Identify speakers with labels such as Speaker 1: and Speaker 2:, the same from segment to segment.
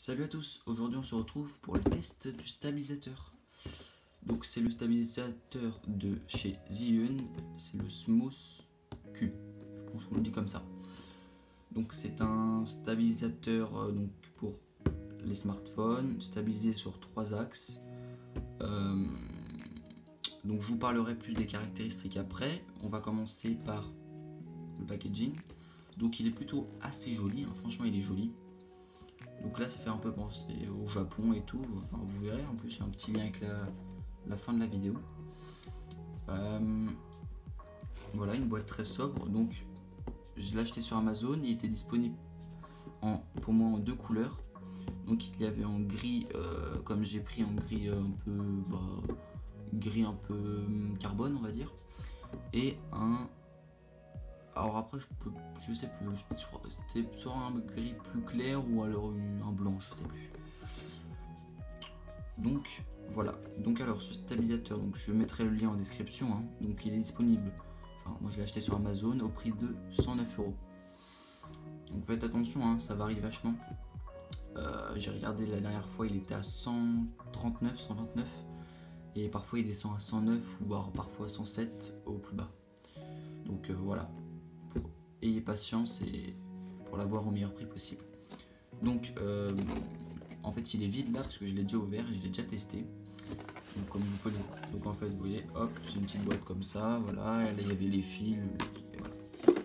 Speaker 1: Salut à tous, aujourd'hui on se retrouve pour le test du stabilisateur. Donc c'est le stabilisateur de chez Zhiyun, c'est le Smooth Q, je pense qu'on le dit comme ça. Donc c'est un stabilisateur donc pour les smartphones, stabilisé sur 3 axes. Donc je vous parlerai plus des caractéristiques après. On va commencer par le packaging. Donc il est plutôt assez joli, hein. Franchement il est joli. Donc là ça fait un peu penser au Japon et tout, enfin vous verrez, en plus il y a un petit lien avec la fin de la vidéo. Voilà, une boîte très sobre, donc je l'ai acheté sur Amazon, il était disponible pour moi en 2 couleurs. Donc il y avait en gris, comme j'ai pris en gris un peu gris un peu carbone on va dire, et alors après je sais plus, c'était soit un gris plus clair ou alors un blanc, je sais plus. Donc voilà, donc alors ce stabilisateur, donc je mettrai le lien en description, hein. Donc il est disponible, enfin moi je l'ai acheté sur Amazon au prix de 109 €. Donc faites attention, hein, ça varie vachement. J'ai regardé la dernière fois, il était à 139, 129 et parfois il descend à 109 ou voire parfois à 107 au plus bas. Donc voilà, ayez patience et pour l'avoir au meilleur prix possible. Donc en fait il est vide là parce que je l'ai déjà ouvert et je l'ai déjà testé. Donc comme vous pouvez, donc en fait vous voyez, hop, c'est une petite boîte comme ça, voilà, là il y avait les fils, et voilà.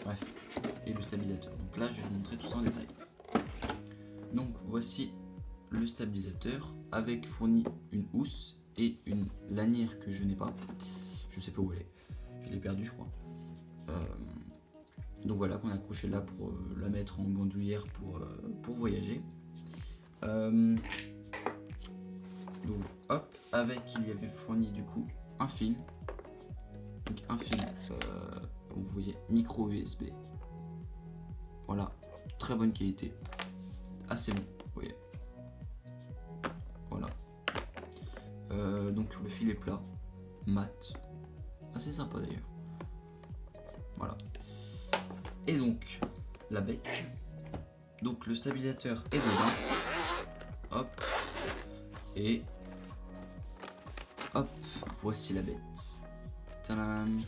Speaker 1: Bref, et le stabilisateur. Donc là je vais vous montrer tout ça en détail. Donc voici le stabilisateur avec fourni une housse et une lanière que je n'ai pas. Je sais pas où elle est, je l'ai perdue je crois. Donc voilà, qu'on a accroché là pour la mettre en bandoulière pour voyager. Donc hop, avec il y avait fourni du coup un fil. Donc un fil, vous voyez, micro USB. Voilà, très bonne qualité, assez long, vous voyez. Voilà. Donc le fil est plat, mat, assez sympa d'ailleurs. Voilà. Et donc la bec. Donc le stabilisateur est dedans. Hop. Et hop, voici la bête. Tadam.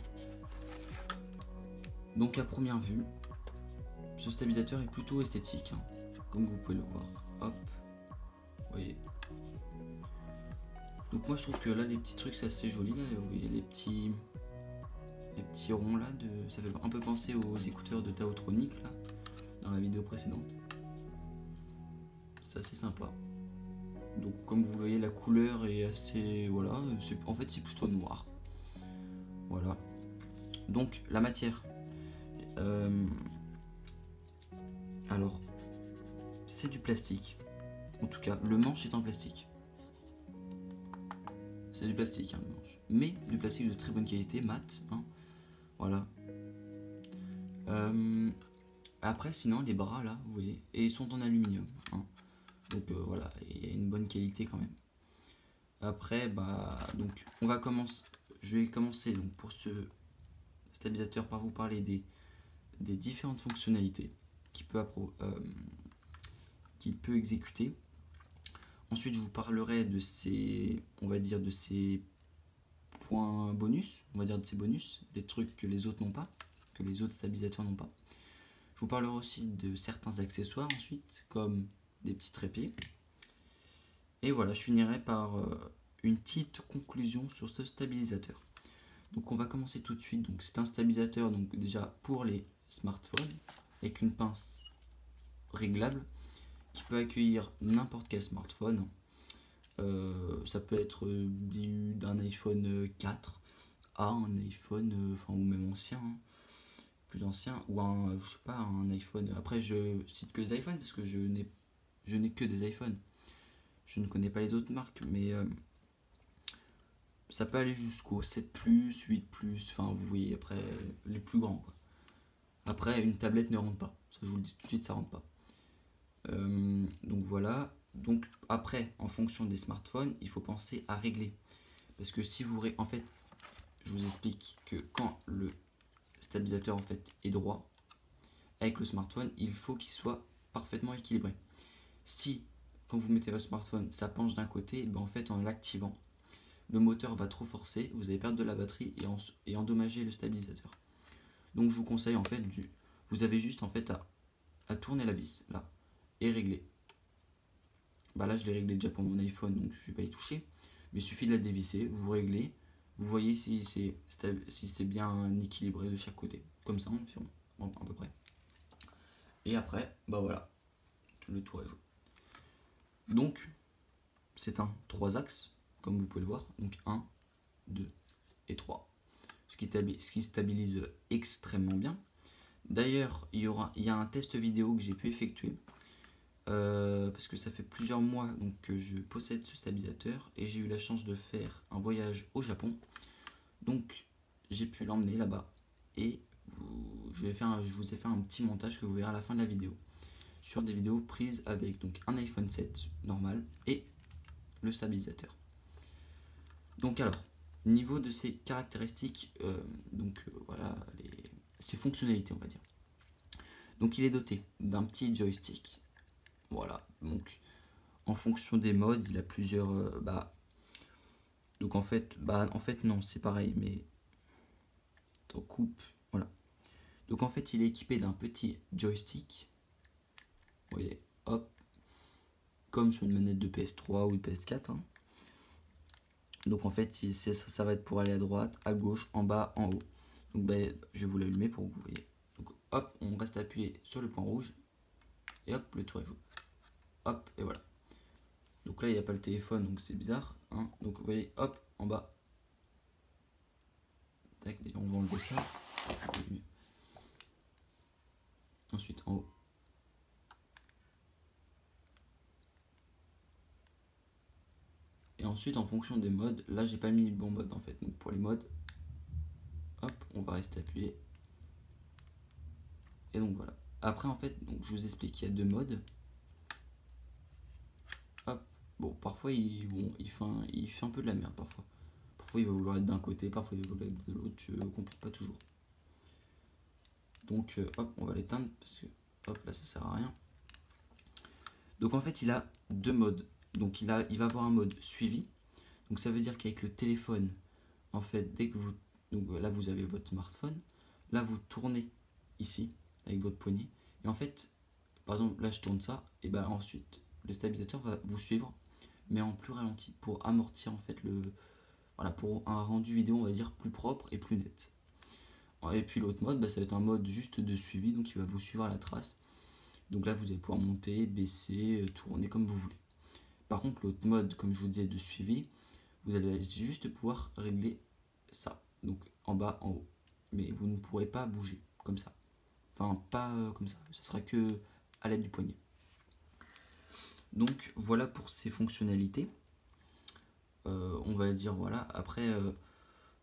Speaker 1: Donc à première vue, ce stabilisateur est plutôt esthétique, hein, comme vous pouvez le voir. Hop, vous voyez. Donc moi je trouve que là les petits trucs c'est assez joli, là, vous voyez les petits ronds là, ça fait un peu penser aux écouteurs de Taotronic là, dans la vidéo précédente. C'est assez sympa. Donc comme vous voyez la couleur est assez, voilà, en fait c'est plutôt noir. Voilà. Donc la matière. Alors c'est du plastique. En tout cas le manche est en plastique. C'est du plastique, hein, le manche. Mais du plastique de très bonne qualité, mat, hein. Voilà. Après sinon les bras là, vous voyez, et ils sont en aluminium, hein. Donc voilà, il y a une bonne qualité quand même. Après donc on va commencer. Je vais commencer donc pour ce stabilisateur par vous parler des différentes fonctionnalités qu'il peut exécuter. Ensuite je vous parlerai de ses, on va dire, de ses points bonus, on va dire de ses bonus, des trucs que les autres n'ont pas, que les autres stabilisateurs n'ont pas. Je vous parlerai aussi de certains accessoires ensuite, comme des petits trépieds. Et voilà, je finirai par une petite conclusion sur ce stabilisateur. Donc on va commencer tout de suite. Donc c'est un stabilisateur donc déjà pour les smartphones avec une pince réglable qui peut accueillir n'importe quel smartphone. Ça peut être d'un iPhone 4 à un iPhone, enfin ou même ancien, hein, plus ancien, ou un, je sais pas, un iPhone. Après je cite que des iPhones parce que je n'ai que des iPhones. Je ne connais pas les autres marques, mais ça peut aller jusqu'au 7 Plus, 8 Plus, enfin vous voyez, après les plus grands quoi. Après une tablette ne rentre pas, ça je vous le dis tout de suite, ça rentre pas. Donc voilà, donc après en fonction des smartphones, il faut penser à régler. Parce que si vous, en fait, je vous explique que quand le stabilisateur en fait est droit, avec le smartphone, il faut qu'il soit parfaitement équilibré. Si quand vous mettez votre smartphone, ça penche d'un côté, ben en fait en l'activant, le moteur va trop forcer, vous allez perdre de la batterie et endommager le stabilisateur. Donc je vous conseille en fait, vous avez juste en fait à tourner la vis là et régler. Bah là je l'ai réglé déjà pour mon iPhone, donc je vais pas y toucher, mais il suffit de la dévisser, vous réglez, vous voyez si c'est bien équilibré de chaque côté, comme ça environ, à peu près. Et après, bah voilà, le tour est joué. Donc c'est un 3 axes, comme vous pouvez le voir, donc 1, 2 et 3, ce qui stabilise extrêmement bien. D'ailleurs, il y a un test vidéo que j'ai pu effectuer, parce que ça fait plusieurs mois donc, que je possède ce stabilisateur et j'ai eu la chance de faire un voyage au Japon. Donc j'ai pu l'emmener là-bas et je vous ai fait un petit montage que vous verrez à la fin de la vidéo sur des vidéos prises avec donc un iPhone 7 normal et le stabilisateur. Donc alors, niveau de ses caractéristiques, voilà, ses fonctionnalités on va dire. Donc il est doté d'un petit joystick. Voilà, donc en fonction des modes, il a plusieurs. Donc en fait non, c'est pareil, mais on coupe. Voilà. Donc en fait, il est équipé d'un petit joystick. Vous voyez, hop, comme sur une manette de PS3 ou de PS4. Hein. Donc en fait, ça va être pour aller à droite, à gauche, en bas, en haut. Donc je vais vous l'allumer pour que vous voyez. Donc hop, on reste appuyé sur le point rouge et hop, le tour est joué. Hop, et voilà. Donc là, il n'y a pas le téléphone, donc c'est bizarre. Hein. Donc vous voyez, hop, en bas. Tac, on va enlever ça. Ensuite, en haut. Et ensuite, en fonction des modes, là, j'ai pas mis le bon mode en fait. Donc pour les modes, hop, on va rester appuyé. Et donc voilà. Après, en fait, donc, je vous explique qu'il y a deux modes. Hop. Bon, parfois, il fait un peu de la merde parfois. Parfois, il va vouloir être d'un côté, parfois, il va vouloir être de l'autre. Je comprends pas toujours. Donc, hop, on va l'éteindre parce que, hop, là, ça sert à rien. Donc, en fait, il a deux modes. Donc, il va avoir un mode suivi. Donc, ça veut dire qu'avec le téléphone, en fait, dès que vous. Donc, là, vous avez votre smartphone. Là, vous tournez ici avec votre poignet. Et en fait, par exemple, là, je tourne ça. Et ben ensuite, le stabilisateur va vous suivre, mais en plus ralenti pour amortir en fait voilà, pour un rendu vidéo, on va dire, plus propre et plus net. Et puis l'autre mode, ça va être un mode juste de suivi, donc il va vous suivre à la trace. Donc là, vous allez pouvoir monter, baisser, tourner comme vous voulez. Par contre, l'autre mode, comme je vous disais, de suivi, vous allez juste pouvoir régler ça. Donc en bas, en haut. Mais vous ne pourrez pas bouger comme ça. Enfin, pas comme ça. Ce sera que à l'aide du poignet. Donc voilà pour ces fonctionnalités. On va dire voilà. Après,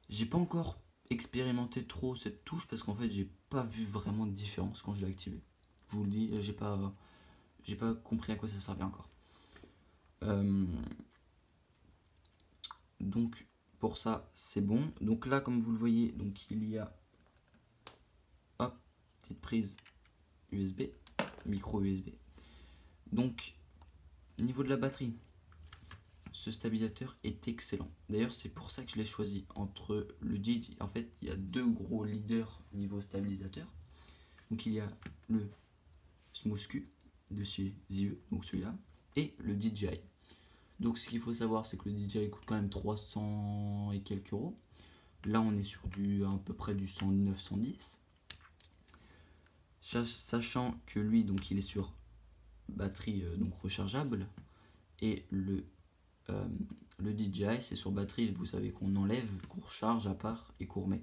Speaker 1: j'ai pas encore expérimenté trop cette touche parce qu'en fait, j'ai pas vu vraiment de différence quand je l'ai activé. Je vous le dis, j'ai pas compris à quoi ça servait encore. Donc pour ça, c'est bon. Donc là, comme vous le voyez, donc il y a hop, petite prise USB, micro USB. Donc niveau de la batterie, ce stabilisateur est excellent. D'ailleurs, c'est pour ça que je l'ai choisi entre le DJI. En fait, il y a deux gros leaders niveau stabilisateur. Donc, il y a le Smooth Q de chez ZIE, donc celui-là, et le DJI. Donc, ce qu'il faut savoir, c'est que le DJI coûte quand même 300 et quelques euros. Là, on est sur à peu près du 109-110. Sachant que lui, donc, il est sur batterie donc rechargeable, et le DJI, c'est sur batterie, vous savez qu'on enlève, qu'on recharge à part et qu'on remet.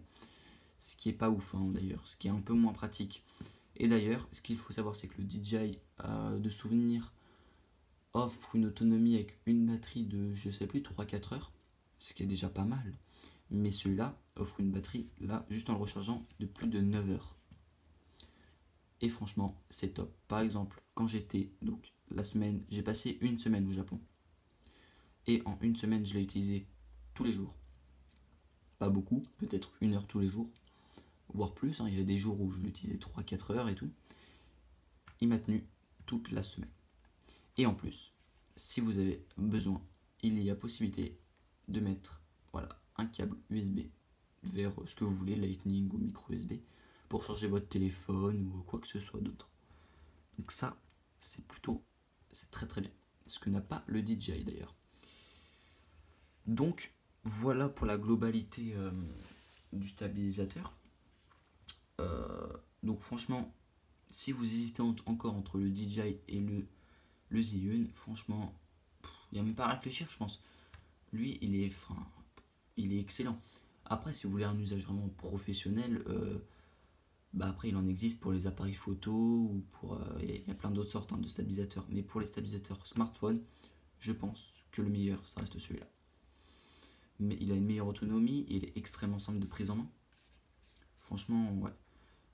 Speaker 1: Ce qui est pas ouf hein, d'ailleurs, ce qui est un peu moins pratique. Et d'ailleurs, ce qu'il faut savoir, c'est que le DJI de souvenir offre une autonomie avec une batterie de, je sais plus, 3-4 heures, ce qui est déjà pas mal. Mais celui-là offre une batterie, là, juste en le rechargeant, de plus de 9 heures. Et franchement, c'est top. Par exemple, quand j'étais, donc la semaine, j'ai passé une semaine au Japon. Et en une semaine, je l'ai utilisé tous les jours. Pas beaucoup, peut-être 1 heure tous les jours, voire plus. Hein. Il y a des jours où je l'utilisais 3-4 heures et tout. Il m'a tenu toute la semaine. Et en plus, si vous avez besoin, il y a possibilité de mettre voilà, un câble USB vers ce que vous voulez, Lightning ou micro USB, pour charger votre téléphone ou quoi que ce soit d'autre. Donc ça, c'est très très bien. Ce que n'a pas le DJI d'ailleurs. Donc voilà pour la globalité du stabilisateur. Donc franchement, si vous hésitez encore entre le DJI et le Zhiyun, franchement, il n'y a même pas à réfléchir, je pense. Lui, il est excellent. Après, si vous voulez un usage vraiment professionnel, après, il en existe pour les appareils photo ou pour. Il y a plein d'autres sortes de stabilisateurs. Mais pour les stabilisateurs smartphone, je pense que le meilleur, ça reste celui-là. Mais il a une meilleure autonomie, il est extrêmement simple de prise en main. Franchement, ouais,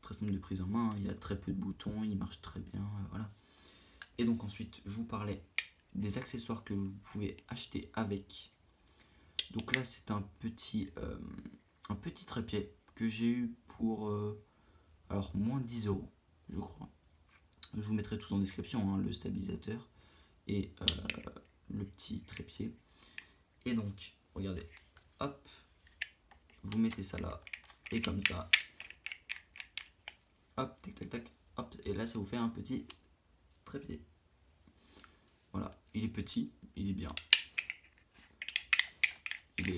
Speaker 1: très simple de prise en main. Il y a très peu de boutons, il marche très bien, voilà. Et donc ensuite, je vous parlais des accessoires que vous pouvez acheter avec. Donc là, c'est un petit trépied que j'ai eu pour alors moins 10 €, je crois. Je vous mettrai tout en description, hein, le stabilisateur et le petit trépied. Et donc, regardez, hop, vous mettez ça là, et comme ça, hop, tac tac tac, hop, et là ça vous fait un petit trépied. Voilà, il est petit, il est bien. Il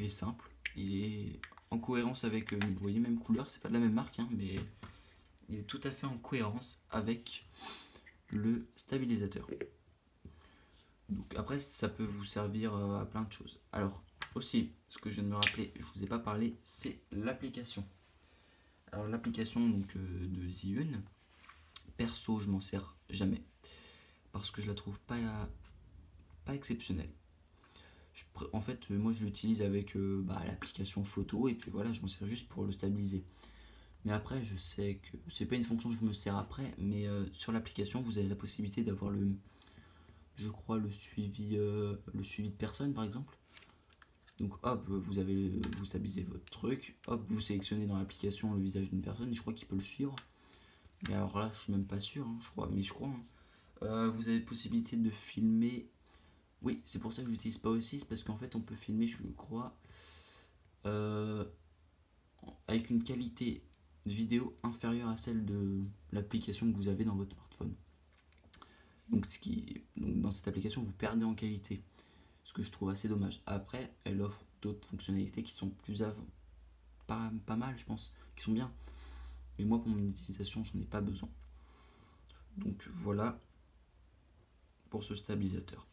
Speaker 1: est simple, il est en cohérence avec, vous voyez, même couleur, c'est pas de la même marque, hein, mais il est tout à fait en cohérence avec le stabilisateur. Donc après, ça peut vous servir à plein de choses. Alors aussi, ce que je viens de me rappeler, je vous ai pas parlé, c'est l'application. Alors l'application donc de Zhiyun, perso, je m'en sers jamais parce que je la trouve pas exceptionnelle. En fait, moi je l'utilise avec l'application photo et puis voilà, je m'en sers juste pour le stabiliser. Mais après, je sais que c'est pas une fonction que je me sers après, mais sur l'application, vous avez la possibilité d'avoir je crois, le suivi de personnes par exemple. Donc hop, vous stabilisez votre truc, hop, vous sélectionnez dans l'application le visage d'une personne, et je crois qu'il peut le suivre. Mais alors là, je suis même pas sûr, hein, je crois, mais je crois. Hein. Vous avez possibilité de filmer. Oui, c'est pour ça que je l'utilise pas aussi, c'est parce qu'en fait, on peut filmer, je crois, euh, avec une qualité de vidéo inférieure à celle de l'application que vous avez dans votre smartphone. Donc dans cette application, vous perdez en qualité, ce que je trouve assez dommage. Après, elle offre d'autres fonctionnalités qui sont pas mal, je pense, qui sont bien. Mais moi, pour mon utilisation, j'en ai pas besoin. Donc voilà pour ce stabilisateur.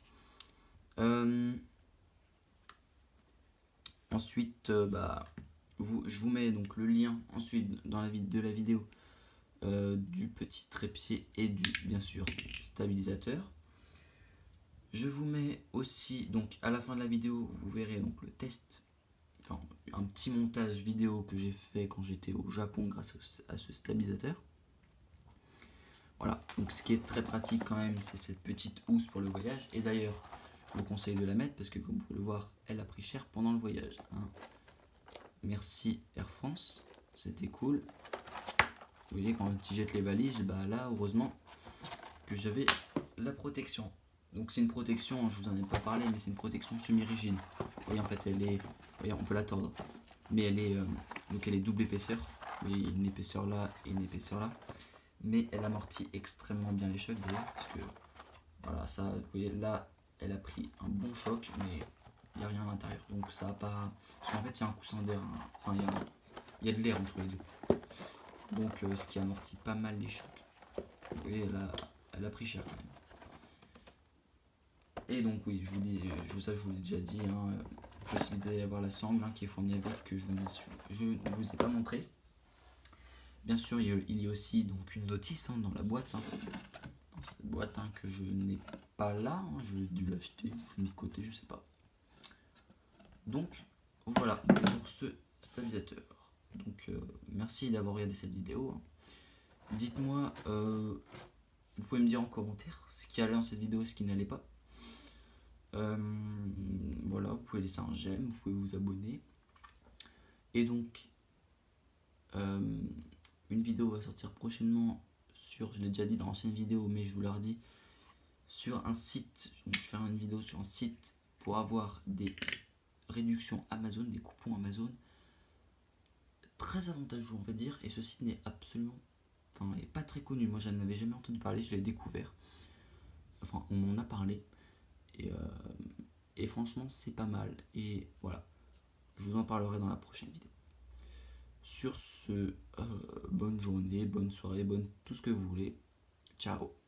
Speaker 1: Ensuite, je vous mets donc le lien ensuite dans de la vidéo du petit trépied et bien sûr stabilisateur. Je vous mets aussi, donc à la fin de la vidéo, vous verrez donc le test, enfin un petit montage vidéo que j'ai fait quand j'étais au Japon grâce à ce stabilisateur. Voilà, donc ce qui est très pratique quand même, c'est cette petite housse pour le voyage. Et d'ailleurs, je vous conseille de la mettre parce que comme vous pouvez le voir, elle a pris cher pendant le voyage. Hein. Merci Air France, c'était cool. Vous voyez, quand ils jettent les valises, là, heureusement que j'avais la protection. Donc c'est une protection, je vous en ai pas parlé, mais c'est une protection semi-rigide. Vous voyez, en fait, on peut la tordre. Mais elle est double épaisseur. Vous voyez, il y a une épaisseur là et une épaisseur là. Mais elle amortit extrêmement bien les chocs, d'ailleurs, parce que, voilà, ça, vous voyez, là, elle a pris un bon choc, mais il n'y a rien à l'intérieur. Donc ça a pas... Parce qu'en fait, il y a un coussin d'air, hein. Enfin, il y a de l'air entre les deux. Donc ce qui amortit pas mal les chocs. Vous voyez, elle a pris cher quand même. Et donc oui, je vous l'ai déjà dit, hein, possibilité d'avoir la sangle qui est fournie avec, que je ne vous ai pas montré. Bien sûr, il y a aussi donc une notice dans la boîte, dans cette boîte que je n'ai pas là, je l'ai dû l'acheter, je l'ai mis de côté, je sais pas. Donc voilà pour ce stabilisateur. Donc merci d'avoir regardé cette vidéo. Dites-moi, vous pouvez me dire en commentaire ce qui allait dans cette vidéo et ce qui n'allait pas. Voilà, vous pouvez laisser un j'aime, vous pouvez vous abonner. Et donc, une vidéo va sortir prochainement je l'ai déjà dit dans l'ancienne vidéo, mais je vous la redis, sur un site. Donc, je vais faire une vidéo sur un site pour avoir des réductions Amazon, des coupons Amazon très avantageux, on va dire. Et ce site n'est absolument, enfin, est pas très connu. Moi, je n'en avais jamais entendu parler, je l'ai découvert. Enfin, on m'en a parlé. Et franchement, c'est pas mal. Et voilà, je vous en parlerai dans la prochaine vidéo. Sur ce, bonne journée, bonne soirée, bonne tout ce que vous voulez. Ciao.